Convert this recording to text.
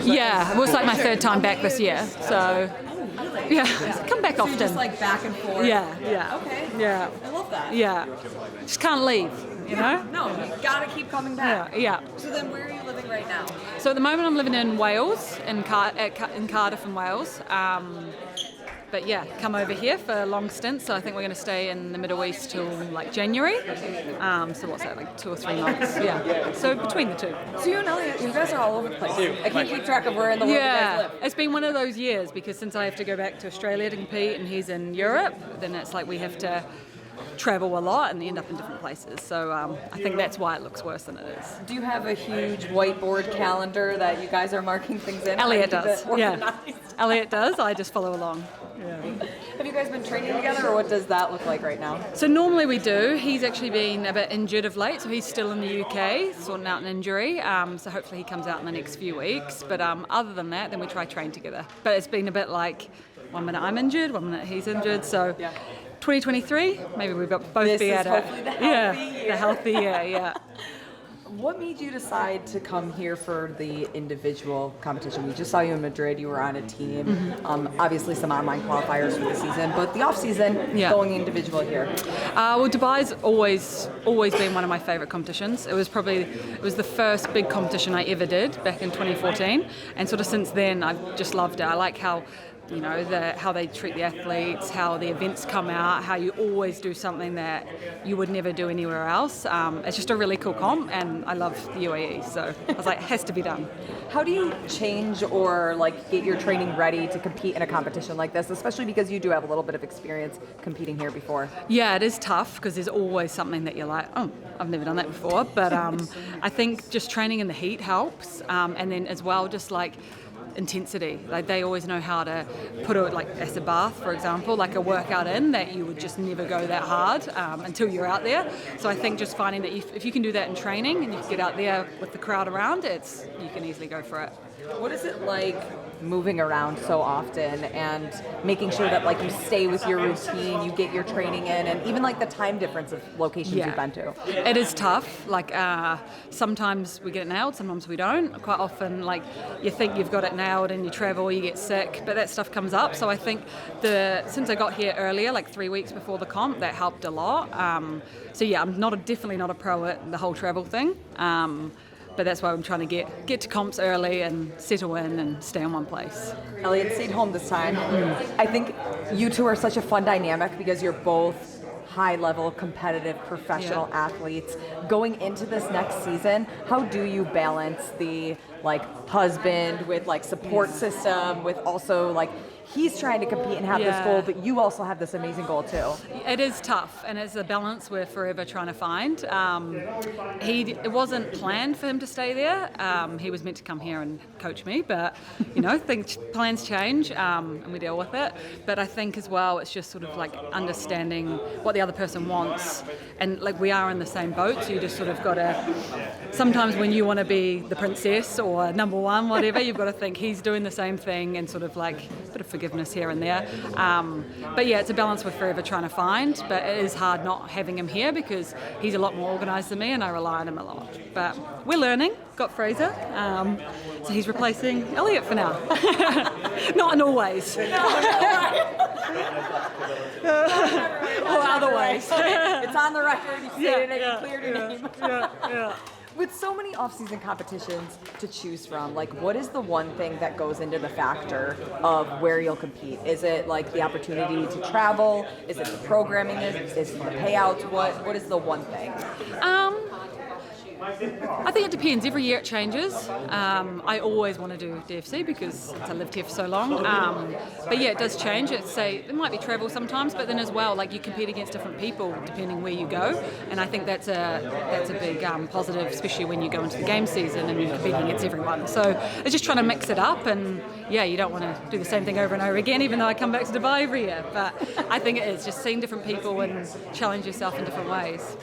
Yeah, it was like my third time back this year. So, yeah, come back often. Just like back and forth. Yeah. Okay. Yeah. I love that. Yeah. Just can't leave, you know? No, you gotta keep coming back. Yeah. So then where are you living right now? So at the moment I'm living in Wales, in Cardiff in Wales. But yeah, come over here for a long stint. So I think we're going to stay in the Middle East till like January. So what's that, like 2 or 3 months? Yeah. So between the two. So you and Elliot, you guys are all over the place. I can't keep track of where in the world you guys live. It's been one of those years because since I have to go back to Australia to compete and he's in Europe, then it's like we have to travel a lot and end up in different places. So I think that's why it looks worse than it is. Do you have a huge whiteboard calendar that you guys are marking things in? Elliot does. Yeah. Elliot does. I just follow along. Yeah. Have you guys been training together, or what does that look like right now? So normally we do. He's actually been a bit injured of late, so he's still in the UK sorting out an injury. So hopefully he comes out in the next few weeks. But other than that, then we try train together. But it's been a bit like 1 minute I'm injured, 1 minute he's injured. So 2023, maybe we've got both be at it. The healthy year. Yeah. What made you decide to come here for the individual competition? We just saw you in Madrid. You were on a team. Mm-hmm. Obviously, some online qualifiers for the season, but the off season, going individual here. Well, Dubai's always been one of my favourite competitions. It was the first big competition I ever did back in 2014, and sort of since then I've just loved it. I like how how they treat the athletes, how the events come out, how you always do something that you would never do anywhere else. It's just a really cool comp, and I love the UAE, so I was like, it has to be done. How do you change or get your training ready to compete in a competition like this, especially because you do have a little bit of experience competing here before? Yeah, it is tough because there's always something that you're like, oh, I've never done that before, but I think just training in the heat helps, and then as well just intensity. They always know how to put a acid bath, for example, like a workout in that you would just never go that hard until you're out there. So I think just finding that if you can do that in training and you can get out there with the crowd around, you can easily go for it. What is it like moving around so often and making sure that you stay with your routine, you get your training in, and even the time difference of locations you've been to? It is tough. Sometimes we get it nailed, sometimes we don't. Quite often you think you've got it nailed and you travel, you get sick, but that stuff comes up. So I think since I got here earlier, 3 weeks before the comp, that helped a lot. So yeah, I'm definitely not a pro at the whole travel thing. But that's why I'm trying to get to comps early and settle in and stay in one place. Elliot stayed home this time. I think you two are such a fun dynamic because you're both high-level, competitive, professional athletes. Going into this next season, how do you balance the husband with support system with also he's trying to compete and have this goal, but you also have this amazing goal too? It is tough, and it's a balance we're forever trying to find. It wasn't planned for him to stay there. He was meant to come here and coach me, but plans change, and we deal with it. But I think as well, it's just sort of understanding what the other person wants, and we are in the same boat. So you just sort of got to. Sometimes when you want to be the princess or number one, whatever, you've got to think he's doing the same thing, and sort of a bit of forgiveness here and there. But yeah, it's a balance we're forever trying to find, but it is hard not having him here because he's a lot more organised than me and I rely on him a lot. But we're learning. Got Fraser, so he's replacing Elliot for now. Not in all ways. Or other ways. It's on the record, you stated it, you cleared your name. Yeah. With so many off-season competitions to choose from, what is the one thing that goes into the factor of where you'll compete? Is it the opportunity to travel? Is it the programming? Is it the payouts? What is the one thing? I think it depends. Every year it changes. I always want to do DFC because I lived here for so long. But yeah, it does change. There might be travel sometimes, but then as well, you compete against different people depending where you go. And I think that's a big positive, especially when you go into the game season and you're competing against everyone. So it's just trying to mix it up, and yeah, you don't want to do the same thing over and over again, even though I come back to Dubai every year. But I think it is just seeing different people and challenge yourself in different ways.